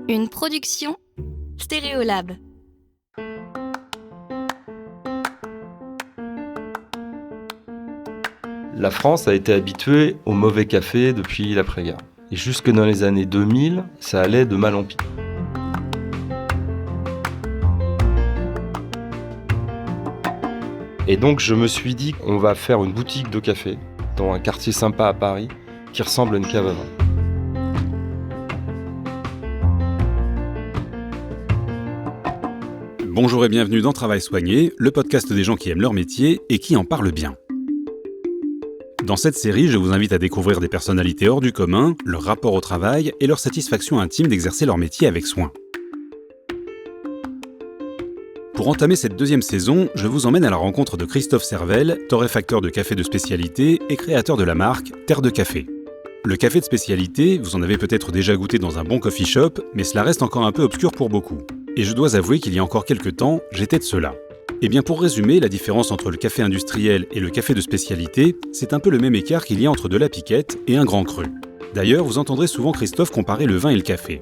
Une production Stéréolab. La France a été habituée au mauvais café depuis l'après-guerre. Et jusque dans les années 2000, ça allait de mal en pis. Et donc je me suis dit qu'on va faire une boutique de café dans un quartier sympa à Paris qui ressemble à une cave à vin. Bonjour et bienvenue dans Travail Soigné, le podcast des gens qui aiment leur métier et qui en parlent bien. Dans cette série, je vous invite à découvrir des personnalités hors du commun, leur rapport au travail et leur satisfaction intime d'exercer leur métier avec soin. Pour entamer cette deuxième saison, je vous emmène à la rencontre de Christophe Servel, torréfacteur de café de spécialité et créateur de la marque Terre de Café. Le café de spécialité, vous en avez peut-être déjà goûté dans un bon coffee shop, mais cela reste encore un peu obscur pour beaucoup. Et je dois avouer qu'il y a encore quelques temps, j'étais de ceux-là. Et bien pour résumer, la différence entre le café industriel et le café de spécialité, c'est un peu le même écart qu'il y a entre de la piquette et un grand cru. D'ailleurs, vous entendrez souvent Christophe comparer le vin et le café.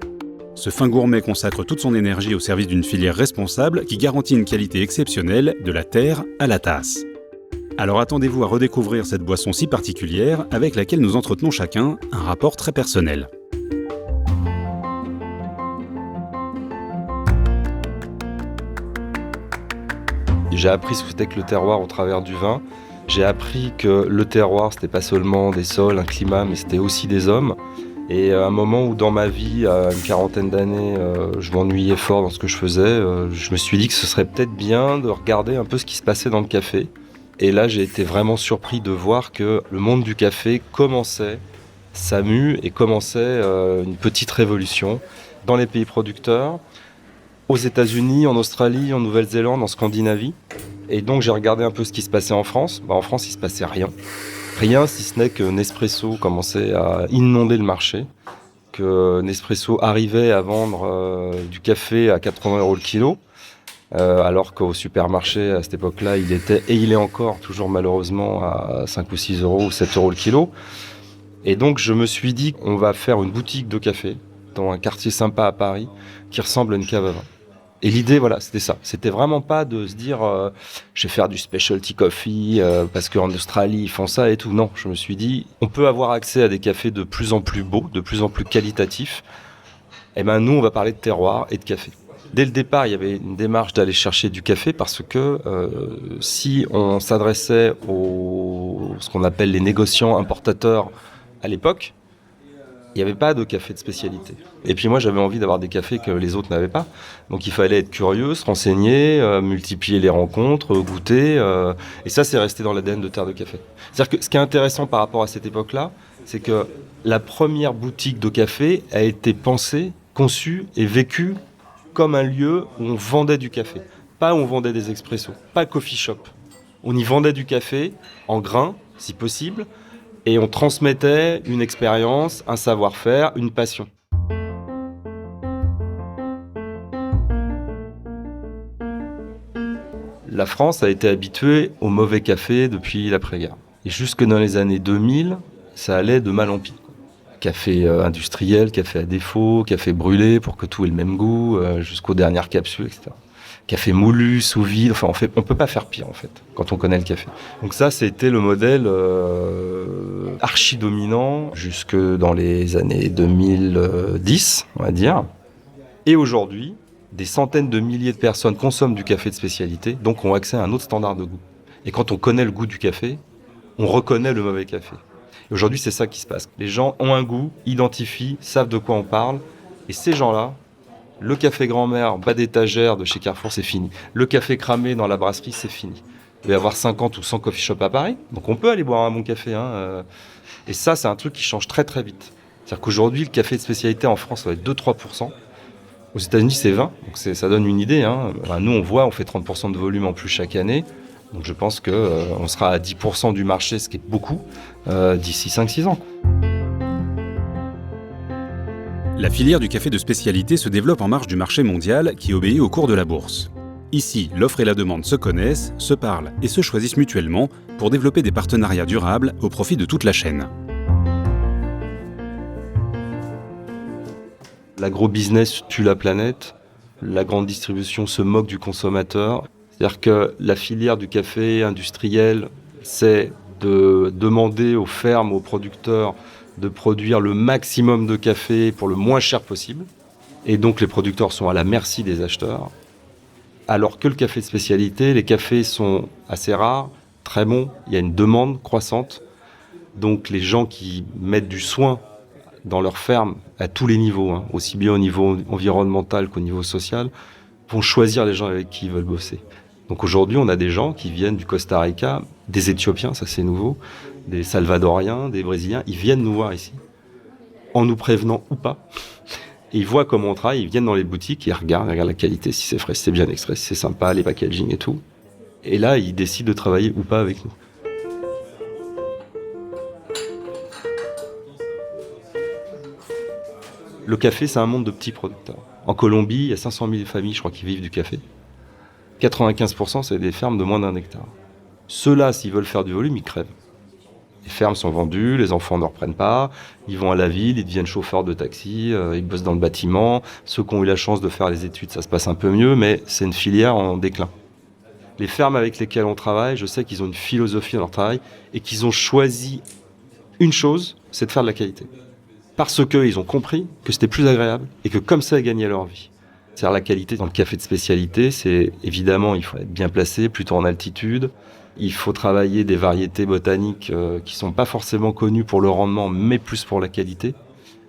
Ce fin gourmet consacre toute son énergie au service d'une filière responsable qui garantit une qualité exceptionnelle de la terre à la tasse. Alors attendez-vous à redécouvrir cette boisson si particulière avec laquelle nous entretenons chacun un rapport très personnel. J'ai appris ce que c'était que le terroir au travers du vin. J'ai appris que le terroir, c'était pas seulement des sols, un climat, mais c'était aussi des hommes. Et à un moment où dans ma vie, à une quarantaine d'années, je m'ennuyais fort dans ce que je faisais, je me suis dit que ce serait peut-être bien de regarder un peu ce qui se passait dans le café. Et là, j'ai été vraiment surpris de voir que le monde du café commençait sa mue et commençait une petite révolution dans les pays producteurs, aux États-Unis, en Australie, en Nouvelle-Zélande, en Scandinavie. Et donc j'ai regardé un peu ce qui se passait en France. En France, il se passait rien. Rien, si ce n'est que Nespresso commençait à inonder le marché, que Nespresso arrivait à vendre du café à 80 € le kilo, alors qu'au supermarché, à cette époque-là, il était, et il est encore toujours malheureusement, à 5 ou 6 € ou 7 € le kilo. Et donc je me suis dit qu'on va faire une boutique de café dans un quartier sympa à Paris qui ressemble à une cave à vin. Et l'idée, voilà, c'était ça. C'était vraiment pas de se dire je vais faire du specialty coffee parce qu'en Australie, ils font ça et tout. Non, je me suis dit, on peut avoir accès à des cafés de plus en plus beaux, de plus en plus qualitatifs. Et ben nous, on va parler de terroir et de café. Dès le départ, il y avait une démarche d'aller chercher du café parce que si on s'adressait aux ce qu'on appelle les négociants importateurs à l'époque, il n'y avait pas de café de spécialité. Et puis moi, j'avais envie d'avoir des cafés que les autres n'avaient pas. Donc il fallait être curieux, se renseigner, multiplier les rencontres, goûter. Et ça, c'est resté dans l'ADN de Terre de Café. C'est-à-dire que ce qui est intéressant par rapport à cette époque-là, c'est que la première boutique de café a été pensée, conçue et vécue comme un lieu où on vendait du café. Pas où on vendait des expressos, pas coffee shop. On y vendait du café en grains, si possible, et on transmettait une expérience, un savoir-faire, une passion. La France a été habituée au mauvais café depuis l'après-guerre. Et jusque dans les années 2000, ça allait de mal en pis. Café industriel, café à défaut, café brûlé pour que tout ait le même goût, jusqu'aux dernières capsules, etc. Café moulu, sous vide, enfin on peut pas faire pire en fait, quand on connaît le café. Donc ça, c'était le modèle archi-dominant jusque dans les années 2010, on va dire. Et aujourd'hui, des centaines de milliers de personnes consomment du café de spécialité, donc ont accès à un autre standard de goût. Et quand on connaît le goût du café, on reconnaît le mauvais café. Et aujourd'hui, c'est ça qui se passe. Les gens ont un goût, identifient, savent de quoi on parle, et ces gens-là, le café grand-mère bas d'étagère de chez Carrefour, c'est fini. Le café cramé dans la brasserie, c'est fini. Il va y avoir 50 ou 100 coffee shops à Paris, donc on peut aller boire un bon café. Et ça, c'est un truc qui change très très vite. C'est-à-dire qu'aujourd'hui, le café de spécialité en France, ça va être 2-3%. Aux États-Unis, c'est 20%, donc ça donne une idée. Nous, on voit, on fait 30% de volume en plus chaque année. Donc je pense qu'on sera à 10% du marché, ce qui est beaucoup, d'ici 5-6 ans. La filière du café de spécialité se développe en marge du marché mondial qui obéit au cours de la bourse. Ici, l'offre et la demande se connaissent, se parlent et se choisissent mutuellement pour développer des partenariats durables au profit de toute la chaîne. L'agro-business tue la planète, la grande distribution se moque du consommateur. C'est-à-dire que la filière du café industriel, c'est de demander aux fermes, aux producteurs de produire le maximum de café pour le moins cher possible. Et donc les producteurs sont à la merci des acheteurs. Alors que le café de spécialité, les cafés sont assez rares, très bons, il y a une demande croissante. Donc les gens qui mettent du soin dans leur ferme, à tous les niveaux, aussi bien au niveau environnemental qu'au niveau social, vont choisir les gens avec qui ils veulent bosser. Donc aujourd'hui, on a des gens qui viennent du Costa Rica, des Éthiopiens, ça c'est nouveau, des Salvadoriens, des Brésiliens, ils viennent nous voir ici, en nous prévenant ou pas. Et ils voient comment on travaille, ils viennent dans les boutiques, ils regardent la qualité, si c'est frais, si c'est bien extrait, si c'est sympa, les packaging et tout. Et là, ils décident de travailler ou pas avec nous. Le café, c'est un monde de petits producteurs. En Colombie, il y a 500 000 familles, je crois, qui vivent du café. 95%, c'est des fermes de moins d'1 hectare. Ceux-là, s'ils veulent faire du volume, ils crèvent. Les fermes sont vendues, les enfants ne reprennent pas, ils vont à la ville, ils deviennent chauffeurs de taxi, ils bossent dans le bâtiment. Ceux qui ont eu la chance de faire les études, ça se passe un peu mieux, mais c'est une filière en déclin. Les fermes avec lesquelles on travaille, je sais qu'ils ont une philosophie dans leur travail et qu'ils ont choisi une chose, c'est de faire de la qualité. Parce qu'ils ont compris que c'était plus agréable et que comme ça, ils gagnaient leur vie. C'est-à-dire la qualité dans le café de spécialité, c'est évidemment, il faut être bien placé, plutôt en altitude. Il faut travailler des variétés botaniques qui ne sont pas forcément connues pour le rendement, mais plus pour la qualité.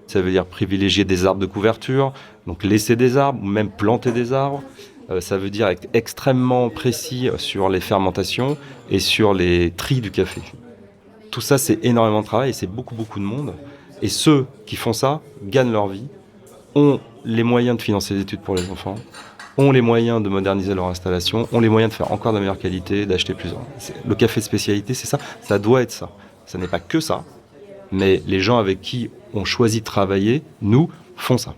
Ça veut dire privilégier des arbres de couverture, donc laisser des arbres ou même planter des arbres. Ça veut dire être extrêmement précis sur les fermentations et sur les tris du café. Tout ça, c'est énormément de travail et c'est beaucoup de monde. Et ceux qui font ça gagnent leur vie, ont les moyens de financer des études pour les enfants, ont les moyens de moderniser leur installation, ont les moyens de faire encore de la meilleure qualité, d'acheter plus. Le café de spécialité, c'est ça, ça doit être ça. Ça n'est pas que ça, mais les gens avec qui on choisit de travailler, nous, font ça.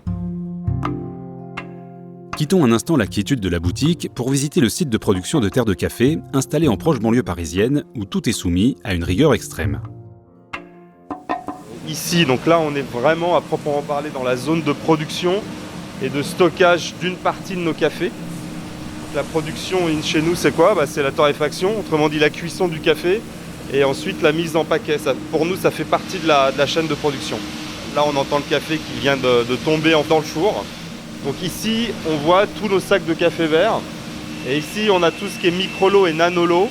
Quittons un instant la quiétude de la boutique pour visiter le site de production de terre de café installé en proche banlieue parisienne où tout est soumis à une rigueur extrême. Ici, donc là, on est vraiment à proprement parler dans la zone de production et de stockage d'une partie de nos cafés. Donc, la production chez nous, c'est quoi ? C'est la torréfaction, autrement dit la cuisson du café, et ensuite la mise en paquet. Ça, pour nous, ça fait partie de la chaîne de production. Là, on entend le café qui vient de tomber dans le four. Donc ici, on voit tous nos sacs de café vert. Et ici, on a tout ce qui est micro-lot et nano-lot.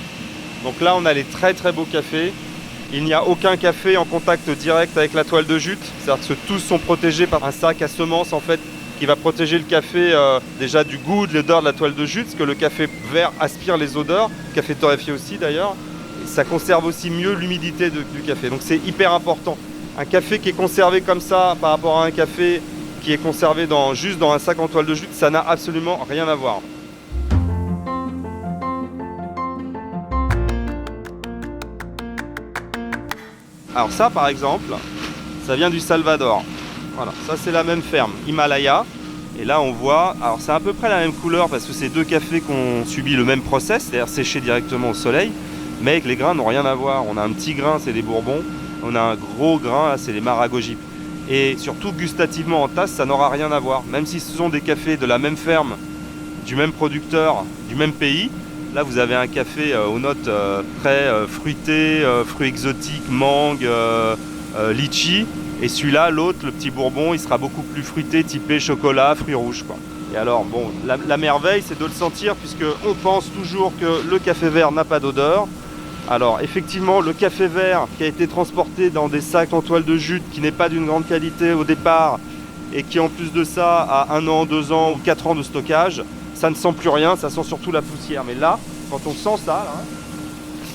Donc là, on a les très beaux cafés. Il n'y a aucun café en contact direct avec la toile de jute. C'est-à-dire que tous sont protégés par un sac à semences en fait, qui va protéger le café déjà du goût, de l'odeur de la toile de jute, parce que le café vert aspire les odeurs, le café torréfié aussi d'ailleurs. Et ça conserve aussi mieux l'humidité du café. Donc c'est hyper important. Un café qui est conservé comme ça par rapport à un café qui est conservé juste dans un sac en toile de jute, ça n'a absolument rien à voir. Alors ça par exemple, ça vient du Salvador. Voilà, ça c'est la même ferme, Himalaya. Et là on voit, alors c'est à peu près la même couleur parce que c'est deux cafés qui ont subi le même process, c'est-à-dire séchés directement au soleil, mais les grains n'ont rien à voir. On a un petit grain, c'est des Bourbons, on a un gros grain, là, c'est les Maragojip. Et surtout gustativement en tasse, ça n'aura rien à voir. Même si ce sont des cafés de la même ferme, du même producteur, du même pays, là vous avez un café aux notes très fruitées, fruits exotiques, mangue, litchi. Et celui-là, l'autre, le petit Bourbon, il sera beaucoup plus fruité, typé chocolat, fruits rouges, quoi. Et alors, bon, la merveille, c'est de le sentir, puisqu'on pense toujours que le café vert n'a pas d'odeur. Alors, effectivement, le café vert qui a été transporté dans des sacs en toile de jute, qui n'est pas d'une grande qualité au départ, et qui, en plus de ça, a 1 an, 2 ans ou 4 ans de stockage, ça ne sent plus rien, ça sent surtout la poussière. Mais là, quand on sent ça,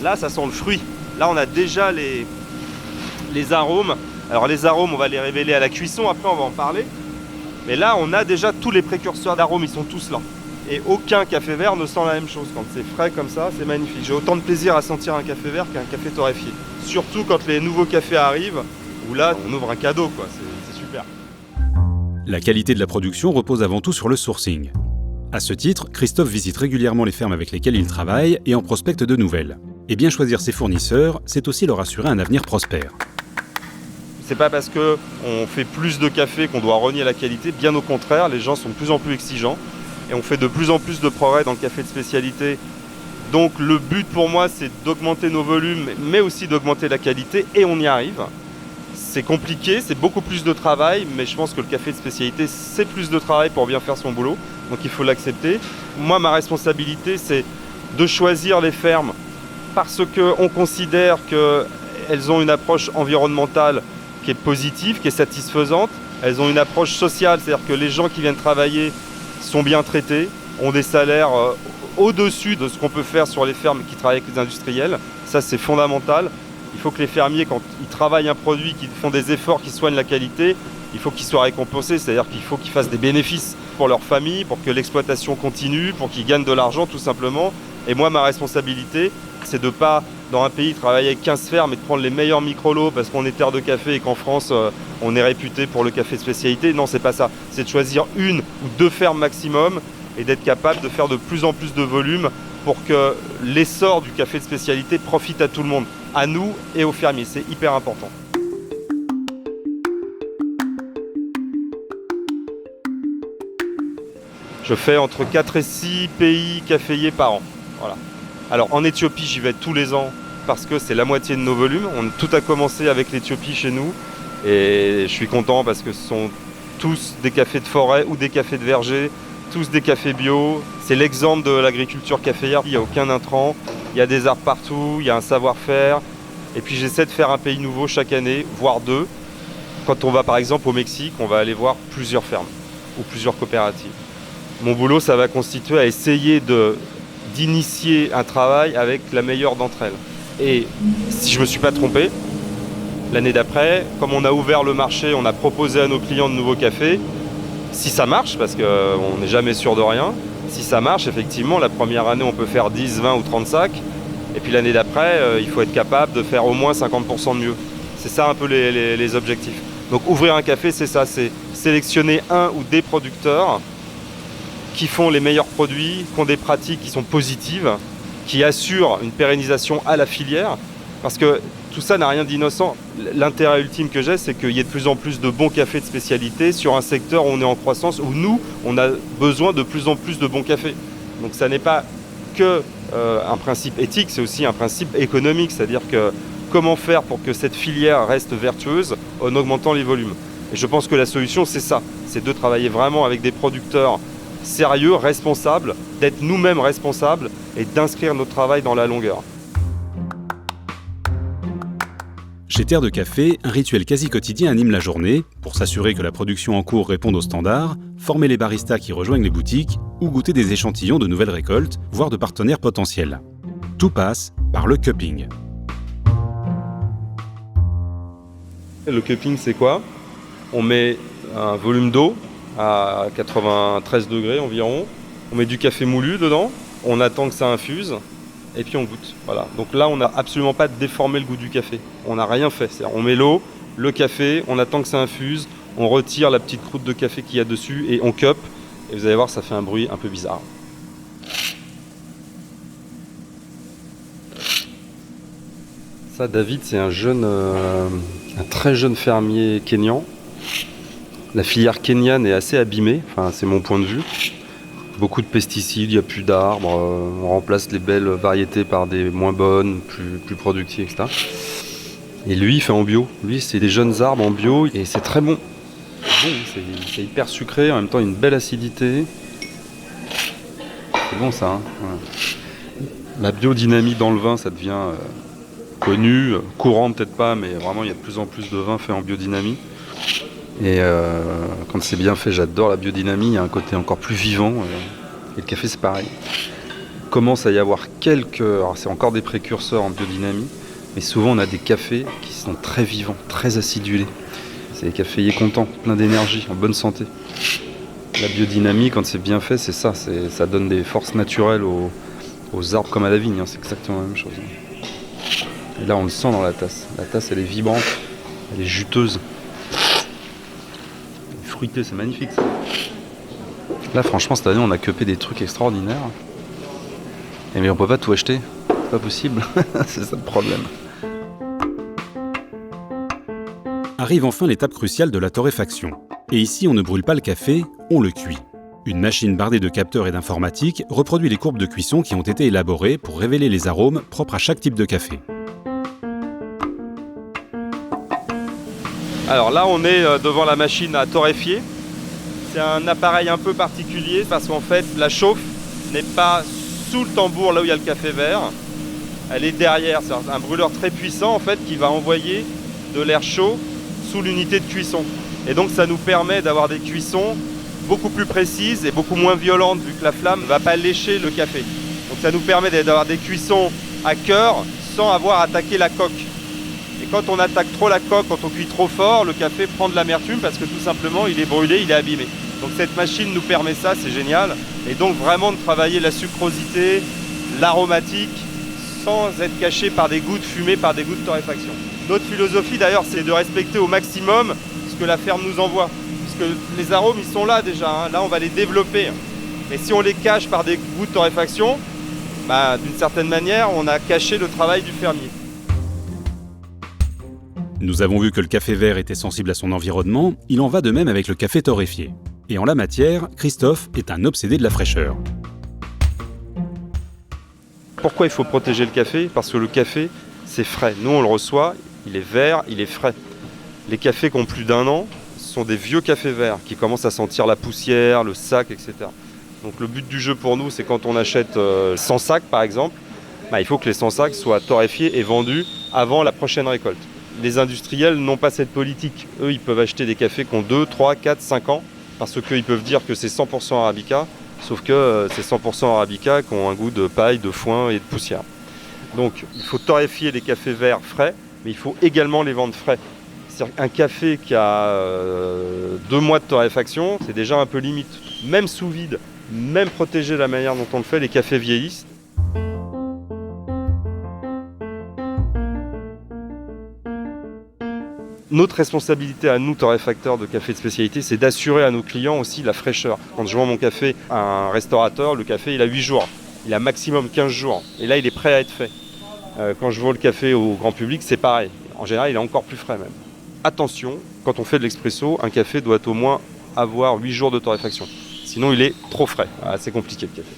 là ça sent le fruit. Là, on a déjà les arômes. Alors les arômes, on va les révéler à la cuisson, après on va en parler. Mais là, on a déjà tous les précurseurs d'arômes, ils sont tous là. Et aucun café vert ne sent la même chose. Quand c'est frais comme ça, c'est magnifique. J'ai autant de plaisir à sentir un café vert qu'un café torréfié. Surtout quand les nouveaux cafés arrivent, où là, on ouvre un cadeau, quoi. C'est super. La qualité de la production repose avant tout sur le sourcing. À ce titre, Christophe visite régulièrement les fermes avec lesquelles il travaille et en prospecte de nouvelles. Et bien choisir ses fournisseurs, c'est aussi leur assurer un avenir prospère. C'est pas parce qu'on fait plus de café qu'on doit renier la qualité, bien au contraire, les gens sont de plus en plus exigeants et on fait de plus en plus de progrès dans le café de spécialité. Donc le but pour moi, c'est d'augmenter nos volumes, mais aussi d'augmenter la qualité, et on y arrive. C'est compliqué, c'est beaucoup plus de travail, mais je pense que le café de spécialité, c'est plus de travail pour bien faire son boulot, donc il faut l'accepter. Moi, ma responsabilité, c'est de choisir les fermes parce qu'on considère qu'elles ont une approche environnementale qui est positive, qui est satisfaisante. Elles ont une approche sociale, c'est-à-dire que les gens qui viennent travailler sont bien traités, ont des salaires au-dessus de ce qu'on peut faire sur les fermes qui travaillent avec les industriels. Ça, c'est fondamental. Il faut que les fermiers, quand ils travaillent un produit, qu'ils font des efforts, qu'ils soignent la qualité, il faut qu'ils soient récompensés, c'est-à-dire qu'il faut qu'ils fassent des bénéfices pour leur famille, pour que l'exploitation continue, pour qu'ils gagnent de l'argent tout simplement. Et moi, ma responsabilité, c'est de ne pas, dans un pays, travailler avec 15 fermes et de prendre les meilleurs micro-lots parce qu'on est terre de café et qu'en France, on est réputé pour le café de spécialité. Non, c'est pas ça. C'est de choisir 1 ou 2 fermes maximum et d'être capable de faire de plus en plus de volume pour que l'essor du café de spécialité profite à tout le monde, à nous et aux fermiers. C'est hyper important. Je fais entre 4 et 6 pays caféiers par an. Voilà. Alors en Éthiopie, j'y vais tous les ans parce que c'est la moitié de nos volumes. Tout a commencé avec l'Éthiopie chez nous et je suis content parce que ce sont tous des cafés de forêt ou des cafés de verger, tous des cafés bio. C'est l'exemple de l'agriculture caféière. Il n'y a aucun intrant, il y a des arbres partout, il y a un savoir-faire. Et puis j'essaie de faire un pays nouveau chaque année, voire 2. Quand on va par exemple au Mexique, on va aller voir plusieurs fermes ou plusieurs coopératives. Mon boulot, ça va constituer à essayer d'initier un travail avec la meilleure d'entre elles. Et si je ne me suis pas trompé, l'année d'après, comme on a ouvert le marché, on a proposé à nos clients de nouveaux cafés. Si ça marche, parce qu'on n'est jamais sûr de rien, si ça marche, effectivement, la première année, on peut faire 10, 20 ou 30 sacs. Et puis l'année d'après, il faut être capable de faire au moins 50% de mieux. C'est ça un peu les objectifs. Donc ouvrir un café, c'est ça, c'est sélectionner un ou des producteurs qui font les meilleurs produits, qui ont des pratiques qui sont positives, qui assurent une pérennisation à la filière. Parce que tout ça n'a rien d'innocent. L'intérêt ultime que j'ai, c'est qu'il y ait de plus en plus de bons cafés de spécialité sur un secteur où on est en croissance, où nous, on a besoin de plus en plus de bons cafés. Donc ça n'est pas que un principe éthique, c'est aussi un principe économique. C'est-à-dire que comment faire pour que cette filière reste vertueuse en augmentant les volumes. Et je pense que la solution, c'est ça. C'est de travailler vraiment avec des producteurs sérieux, responsables, d'être nous-mêmes responsables et d'inscrire notre travail dans la longueur. Chez Terre de Café, un rituel quasi quotidien anime la journée pour s'assurer que la production en cours réponde aux standards, former les baristas qui rejoignent les boutiques ou goûter des échantillons de nouvelles récoltes, voire de partenaires potentiels. Tout passe par le cupping. Le cupping, c'est quoi ? On met un volume d'eau à 93 degrés environ. On met du café moulu dedans. On attend que ça infuse. Et puis on goûte. Voilà. Donc là, on n'a absolument pas déformé le goût du café. On n'a rien fait. C'est-à-dire, on met l'eau, le café, on attend que ça infuse. On retire la petite croûte de café qu'il y a dessus et on cup. Et vous allez voir, ça fait un bruit un peu bizarre. Ça, David, c'est un très jeune fermier kényan. La filière kenyane est assez abîmée, enfin, c'est mon point de vue. Beaucoup de pesticides, il n'y a plus d'arbres, on remplace les belles variétés par des moins bonnes, plus productives, etc. Et lui, il fait en bio. Lui, c'est des jeunes arbres en bio et c'est très bon. C'est hyper sucré, en même temps, une belle acidité. C'est bon ça, hein, ouais. La biodynamie dans le vin, ça devient connu, courant peut-être pas, mais vraiment, il y a de plus en plus de vins faits en biodynamie. Et quand c'est bien fait, j'adore la biodynamie, il y a un côté encore plus vivant. Et le café, c'est pareil. Il commence à y avoir alors c'est encore des précurseurs en biodynamie, mais souvent on a des cafés qui sont très vivants, très acidulés. C'est des caféiers contents, pleins d'énergie, en bonne santé. La biodynamie, quand c'est bien fait, c'est ça. Ça donne des forces naturelles aux arbres comme à la vigne, hein, c'est exactement la même chose. Et là, on le sent dans la tasse. La tasse, elle est vibrante, elle est juteuse. Fruité, c'est magnifique ça. Là franchement cette année on a cuppé des trucs extraordinaires. Mais on peut pas tout acheter, c'est pas possible. C'est ça le problème. arrive enfin l'étape cruciale de la torréfaction. Et ici, on ne brûle pas le café, on le cuit. Une machine bardée de capteurs et d'informatique reproduit les courbes de cuisson qui ont été élaborées pour révéler les arômes propres à chaque type de café. Alors là, on est devant la machine à torréfier. C'est un appareil un peu particulier parce qu'en fait, la chauffe n'est pas sous le tambour, là où il y a le café vert. Elle est derrière. C'est un brûleur très puissant en fait qui va envoyer de l'air chaud sous l'unité de cuisson. Et donc ça nous permet d'avoir des cuissons beaucoup plus précises et beaucoup moins violentes vu que la flamme ne va pas lécher le café. Donc ça nous permet d'avoir des cuissons à cœur sans avoir attaqué la coque. Et quand on attaque trop la coque, quand on cuit trop fort, le café prend de l'amertume parce que tout simplement il est brûlé, il est abîmé. Donc cette machine nous permet ça, c'est génial. Et donc vraiment de travailler la sucrosité, l'aromatique, sans être caché par des goûts de fumée, par des goûts de torréfaction. Notre philosophie d'ailleurs, c'est de respecter au maximum ce que la ferme nous envoie. Puisque les arômes, ils sont là déjà, hein. Là on va les développer. Et si on les cache par des goûts de torréfaction, d'une certaine manière, on a caché le travail du fermier. Nous avons vu que le café vert était sensible à son environnement, il en va de même avec le café torréfié. Et en la matière, Christophe est un obsédé de la fraîcheur. Pourquoi il faut protéger le café ? Parce que le café, c'est frais. Nous, on le reçoit, il est vert, il est frais. Les cafés qui ont plus d'1 an sont des vieux cafés verts qui commencent à sentir la poussière, le sac, etc. Donc le but du jeu pour nous, c'est quand on achète 100 sacs, par exemple, il faut que les 100 sacs soient torréfiés et vendus avant la prochaine récolte. Les industriels n'ont pas cette politique. Eux, ils peuvent acheter des cafés qui ont 2, 3, 4, 5 ans parce qu'ils peuvent dire que c'est 100% Arabica, sauf que c'est 100% Arabica qui ont un goût de paille, de foin et de poussière. Donc, il faut torréfier les cafés verts frais, mais il faut également les vendre frais. C'est-à-dire qu'un café qui a 2 mois de torréfaction, c'est déjà un peu limite. Même sous vide, même protégé de la manière dont on le fait, les cafés vieillissent. Notre responsabilité à nous, torréfacteurs de café de spécialité, c'est d'assurer à nos clients aussi la fraîcheur. Quand je vends mon café à un restaurateur, le café il a 8 jours, il a maximum 15 jours. Et là, il est prêt à être fait. Quand je vends le café au grand public, c'est pareil. En général, il est encore plus frais même. Attention, quand on fait de l'expresso, un café doit au moins avoir 8 jours de torréfaction. Sinon, il est trop frais. C'est compliqué le café.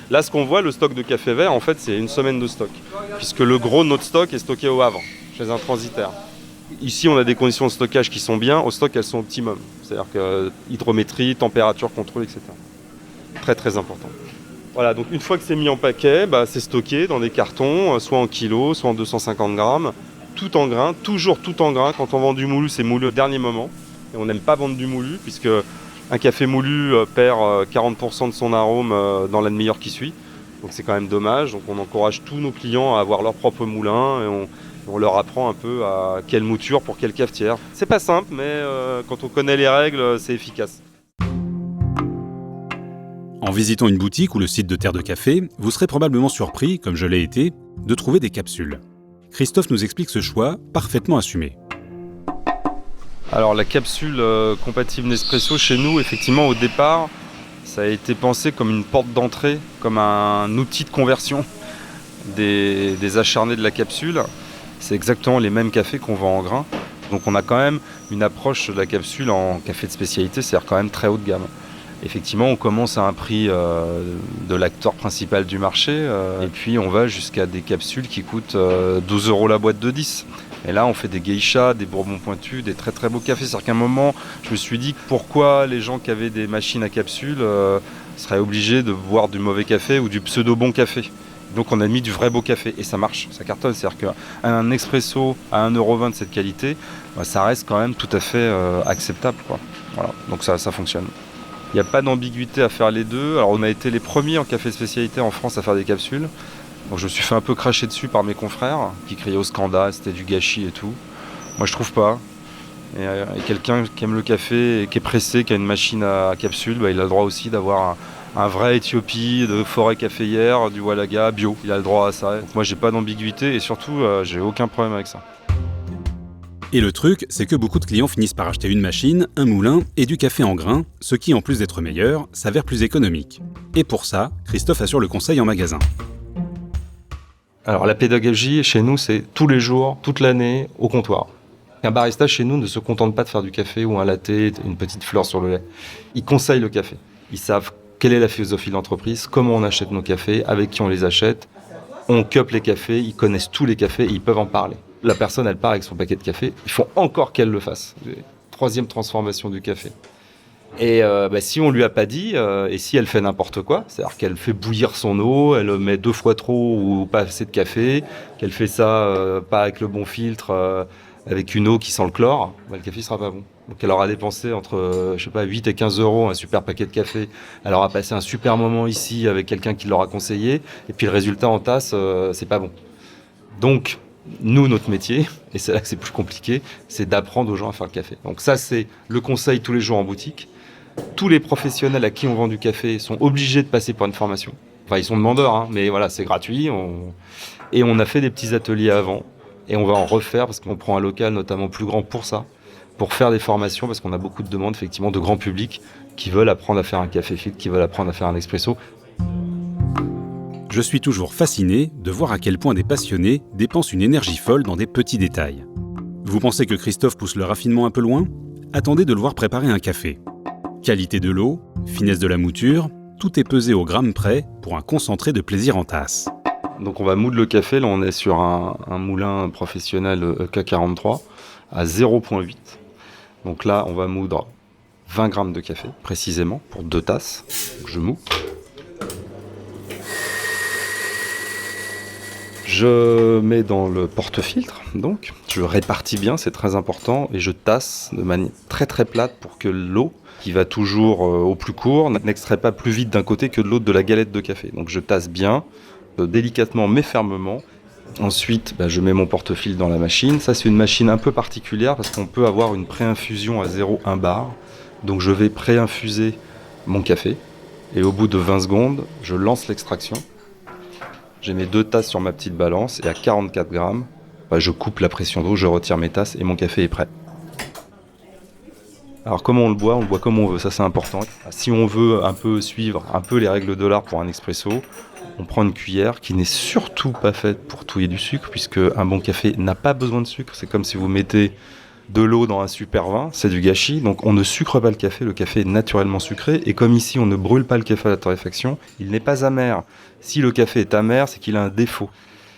Là, ce qu'on voit, le stock de café vert, en fait, c'est 1 semaine de stock. Puisque le gros de notre stock est stocké au Havre, chez un transitaire. Ici, on a des conditions de stockage qui sont bien. Au stock, elles sont optimum. C'est-à-dire que hydrométrie, température, contrôle, etc. Très, très important. Voilà, donc une fois que c'est mis en paquet, c'est stocké dans des cartons, soit en kilos, soit en 250 grammes, tout en grains, toujours tout en grains. Quand on vend du moulu, c'est moulu au dernier moment. Et on n'aime pas vendre du moulu, puisque un café moulu perd 40% de son arôme dans la demi-heure qui suit. Donc c'est quand même dommage. Donc on encourage tous nos clients à avoir leur propre moulin et on leur apprend un peu à quelle mouture pour quelle cafetière. C'est pas simple, mais quand on connaît les règles, c'est efficace. En visitant une boutique ou le site de Terre de Café, vous serez probablement surpris, comme je l'ai été, de trouver des capsules. Christophe nous explique ce choix parfaitement assumé. Alors la capsule compatible Nespresso chez nous, effectivement au départ, ça a été pensé comme une porte d'entrée, comme un outil de conversion des acharnés de la capsule. C'est exactement les mêmes cafés qu'on vend en grains. Donc on a quand même une approche de la capsule en café de spécialité, c'est-à-dire quand même très haut de gamme. Effectivement, on commence à un prix de l'acteur principal du marché et puis on va jusqu'à des capsules qui coûtent 12 € la boîte de 10. Et là, on fait des geishas, des bourbons pointus, des très très beaux cafés. C'est-à-dire qu'à un moment, je me suis dit pourquoi les gens qui avaient des machines à capsules seraient obligés de boire du mauvais café ou du pseudo-bon café. Donc on a mis du vrai beau café et ça marche, ça cartonne. C'est-à-dire qu'un expresso à 1,20 € de cette qualité, ça reste quand même tout à fait acceptable, quoi. Voilà. Donc ça fonctionne. Il n'y a pas d'ambiguïté à faire les deux. Alors on a été les premiers en café de spécialité en France à faire des capsules. Donc je me suis fait un peu cracher dessus par mes confrères qui criaient au scandale, c'était du gâchis et tout. Moi je trouve pas. Et quelqu'un qui aime le café et qui est pressé, qui a une machine à capsule, il a le droit aussi d'avoir un vrai Éthiopie de forêt caféière, du Walaga bio. Il a le droit à ça. Donc moi j'ai pas d'ambiguïté et surtout j'ai aucun problème avec ça. Et le truc, c'est que beaucoup de clients finissent par acheter une machine, un moulin et du café en grains, ce qui, en plus d'être meilleur, s'avère plus économique. Et pour ça, Christophe assure le conseil en magasin. Alors la pédagogie chez nous, c'est tous les jours, toute l'année, au comptoir. Un barista chez nous ne se contente pas de faire du café ou un latte, une petite fleur sur le lait. Ils conseillent le café. Ils savent quelle est la philosophie de l'entreprise, comment on achète nos cafés, avec qui on les achète. On cup les cafés, ils connaissent tous les cafés et ils peuvent en parler. La personne, elle part avec son paquet de café. Il faut encore qu'elle le fasse. 3e transformation du café. Et si on lui a pas dit, et si elle fait n'importe quoi, c'est-à-dire qu'elle fait bouillir son eau, elle met 2 fois trop ou pas assez de café, qu'elle fait ça pas avec le bon filtre, avec une eau qui sent le chlore, le café sera pas bon. Donc elle aura dépensé entre 8 et 15 euros un super paquet de café. Elle aura passé un super moment ici avec quelqu'un qui l'aura conseillé, et puis le résultat en tasse, c'est pas bon. Donc nous, notre métier, et c'est là que c'est plus compliqué, c'est d'apprendre aux gens à faire le café. Donc ça, c'est le conseil tous les jours en boutique. Tous les professionnels à qui on vend du café sont obligés de passer par une formation. Enfin, ils sont demandeurs, mais voilà, c'est gratuit. Et on a fait des petits ateliers avant. Et on va en refaire parce qu'on prend un local notamment plus grand pour ça, pour faire des formations, parce qu'on a beaucoup de demandes effectivement de grand public qui veulent apprendre à faire un café filtre, qui veulent apprendre à faire un expresso. Je suis toujours fasciné de voir à quel point des passionnés dépensent une énergie folle dans des petits détails. Vous pensez que Christophe pousse le raffinement un peu loin ? Attendez de le voir préparer un café. Qualité de l'eau, finesse de la mouture, tout est pesé au gramme près pour un concentré de plaisir en tasse. Donc on va moudre le café, là on est sur un moulin professionnel EK43 à 0,8. Donc là on va moudre 20 grammes de café précisément pour 2 tasses. Donc je moue. Je mets dans le porte-filtre, donc je répartis bien, c'est très important, et je tasse de manière très très plate pour que l'eau, qui va toujours au plus court, n'extrait pas plus vite d'un côté que de l'autre de la galette de café. Donc je tasse bien, délicatement mais fermement. Ensuite, je mets mon porte-filtre dans la machine. Ça, c'est une machine un peu particulière parce qu'on peut avoir une pré-infusion à 0,1 bar. Donc je vais pré-infuser mon café et au bout de 20 secondes, je lance l'extraction. J'ai mes 2 tasses sur ma petite balance et à 44 grammes, je coupe la pression d'eau, je retire mes tasses et mon café est prêt. Alors comment on le boit comme on veut, ça c'est important. Si on veut un peu suivre un peu les règles de l'art pour un expresso, on prend une cuillère qui n'est surtout pas faite pour touiller du sucre, puisque un bon café n'a pas besoin de sucre. C'est comme si vous mettez de l'eau dans un super vin, c'est du gâchis. Donc on ne sucre pas le café est naturellement sucré. Et comme ici on ne brûle pas le café à la torréfaction, il n'est pas amer. Si le café est amer, c'est qu'il a un défaut.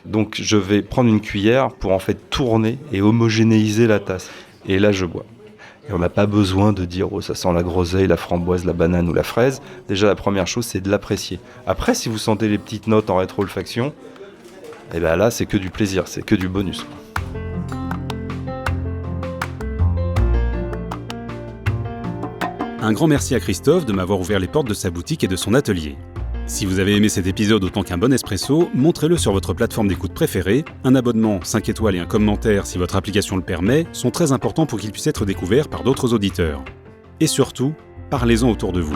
Donc je vais prendre une cuillère pour en fait tourner et homogénéiser la tasse. Et là je bois. Et on n'a pas besoin de dire « Oh, ça sent la groseille, la framboise, la banane ou la fraise ». Déjà, la première chose, c'est de l'apprécier. Après, si vous sentez les petites notes en rétro-olfaction, là, c'est que du plaisir, c'est que du bonus. Un grand merci à Christophe de m'avoir ouvert les portes de sa boutique et de son atelier. Si vous avez aimé cet épisode autant qu'un bon espresso, montrez-le sur votre plateforme d'écoute préférée. Un abonnement, 5 étoiles et un commentaire si votre application le permet sont très importants pour qu'il puisse être découvert par d'autres auditeurs. Et surtout, parlez-en autour de vous.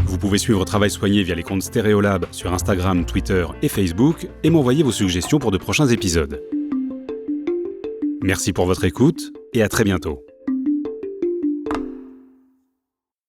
Vous pouvez suivre Travail Soigné via les comptes Stéréolab sur Instagram, Twitter et Facebook et m'envoyer vos suggestions pour de prochains épisodes. Merci pour votre écoute et à très bientôt.